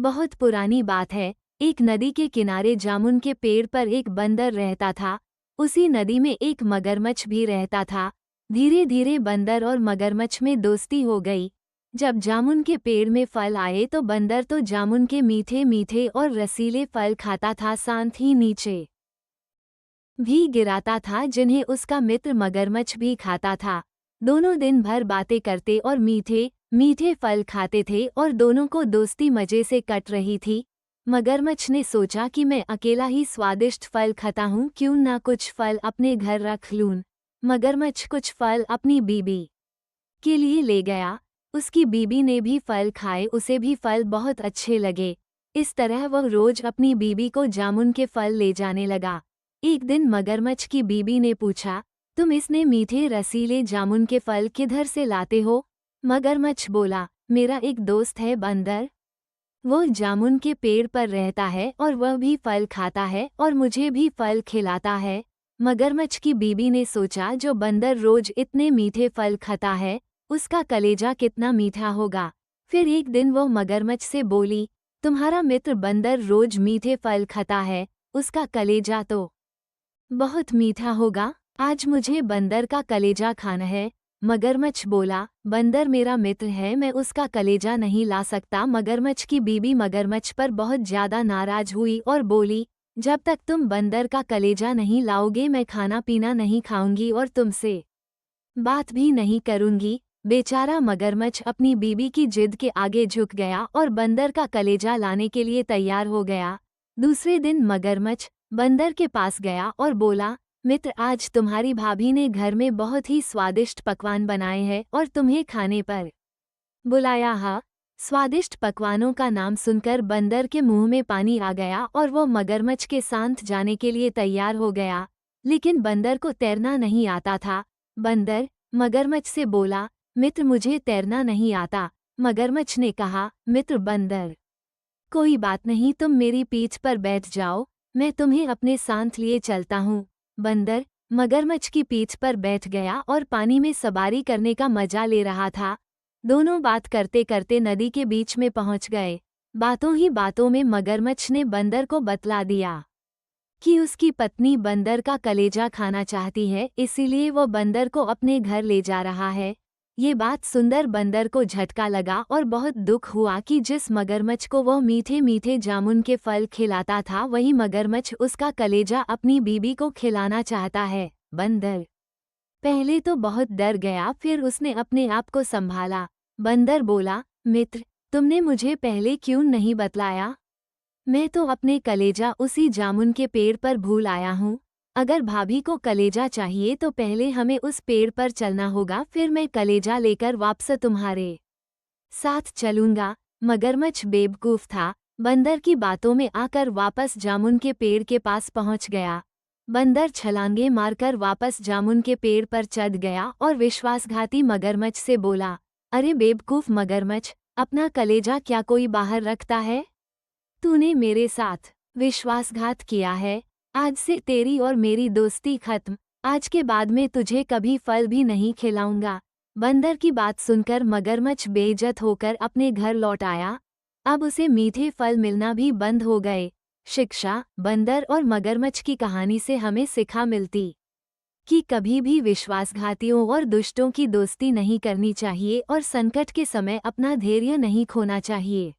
बहुत पुरानी बात है। एक नदी के किनारे जामुन के पेड़ पर एक बंदर रहता था। उसी नदी में एक मगरमच्छ भी रहता था। धीरे धीरे बंदर और मगरमच्छ में दोस्ती हो गई। जब जामुन के पेड़ में फल आए तो बंदर तो जामुन के मीठे मीठे और रसीले फल खाता था, साथ ही नीचे भी गिराता था जिन्हें उसका मित्र मगरमच्छ भी खाता था। दोनों दिन भर बातें करते और मीठे मीठे फल खाते थे और दोनों को दोस्ती मजे से कट रही थी। मगरमच्छ ने सोचा कि मैं अकेला ही स्वादिष्ट फल खाता हूँ, क्यों ना कुछ फल अपने घर रख लूं। मगरमच्छ कुछ फल अपनी बीबी के लिए ले गया। उसकी बीबी ने भी फल खाए, उसे भी फल बहुत अच्छे लगे। इस तरह वह रोज अपनी बीबी को जामुन के फल ले जाने लगा। एक दिन मगरमच्छ की बीबी ने पूछा, तुम इसने मीठे रसीले जामुन के फल किधर से लाते हो? मगरमच्छ बोला, मेरा एक दोस्त है बंदर। वो जामुन के पेड़ पर रहता है और वह भी फल खाता है और मुझे भी फल खिलाता है। मगरमच्छ की बीबी ने सोचा, जो बंदर रोज इतने मीठे फल खाता है, उसका कलेजा कितना मीठा होगा। फिर एक दिन वो मगरमच्छ से बोली, तुम्हारा मित्र बंदर रोज मीठे फल खाता है, उसका कलेजा तो बहुत मीठा होगा। आज मुझे बंदर का कलेजा खाना है। मगरमच्छ बोला, बंदर मेरा मित्र है, मैं उसका कलेजा नहीं ला सकता। मगरमच्छ की बीबी मगरमच्छ पर बहुत ज्यादा नाराज हुई और बोली, जब तक तुम बंदर का कलेजा नहीं लाओगे मैं खाना पीना नहीं खाऊंगी और तुमसे बात भी नहीं करूंगी। बेचारा मगरमच्छ अपनी बीबी की जिद के आगे झुक गया और बंदर का कलेजा लाने के लिए तैयार हो गया। दूसरे दिन मगरमच्छ बंदर के पास गया और बोला, मित्र, आज तुम्हारी भाभी ने घर में बहुत ही स्वादिष्ट पकवान बनाए हैं और तुम्हें खाने पर बुलाया है। स्वादिष्ट पकवानों का नाम सुनकर बंदर के मुंह में पानी आ गया और वो मगरमच्छ के साथ जाने के लिए तैयार हो गया। लेकिन बंदर को तैरना नहीं आता था। बंदर मगरमच्छ से बोला, मित्र, मुझे तैरना नहीं आता। मगरमच्छ ने कहा, मित्र बंदर, कोई बात नहीं, तुम मेरी पीठ पर बैठ जाओ, मैं तुम्हें अपने साथ लिए चलता हूँ। बंदर मगरमच्छ की पीठ पर बैठ गया और पानी में सवारी करने का मजा ले रहा था। दोनों बात करते करते नदी के बीच में पहुंच गए। बातों ही बातों में मगरमच्छ ने बंदर को बतला दिया कि उसकी पत्नी बंदर का कलेजा खाना चाहती है, इसीलिए वो बंदर को अपने घर ले जा रहा है। ये बात सुंदर बंदर को झटका लगा और बहुत दुख हुआ कि जिस मगरमच्छ को वह मीठे मीठे जामुन के फल खिलाता था, वही मगरमच्छ उसका कलेजा अपनी बीबी को खिलाना चाहता है। बंदर पहले तो बहुत डर गया, फिर उसने अपने आप को संभाला। बंदर बोला, मित्र, तुमने मुझे पहले क्यों नहीं बतलाया? मैं तो अपने कलेजा उसी जामुन के पेड़ पर भूल आया हूँ। अगर भाभी को कलेजा चाहिए तो पहले हमें उस पेड़ पर चलना होगा, फिर मैं कलेजा लेकर वापस तुम्हारे साथ चलूंगा। मगरमच्छ बेवकूफ था, बंदर की बातों में आकर वापस जामुन के पेड़ के पास पहुंच गया। बंदर छलांगे मारकर वापस जामुन के पेड़ पर चढ़ गया और विश्वासघाती मगरमच्छ से बोला, अरे बेवकूफ मगरमच्छ, अपना कलेजा क्या कोई बाहर रखता है? तूने मेरे साथ विश्वासघात किया है। आज से तेरी और मेरी दोस्ती खत्म। आज के बाद मैं तुझे कभी फल भी नहीं खिलाऊंगा। बंदर की बात सुनकर मगरमच्छ बेइज्जत होकर अपने घर लौट आया। अब उसे मीठे फल मिलना भी बंद हो गए। शिक्षा, बंदर और मगरमच्छ की कहानी से हमें सिखा मिलती कि कभी भी विश्वासघातियों और दुष्टों की दोस्ती नहीं करनी चाहिए और संकट के समय अपना धैर्य नहीं खोना चाहिए।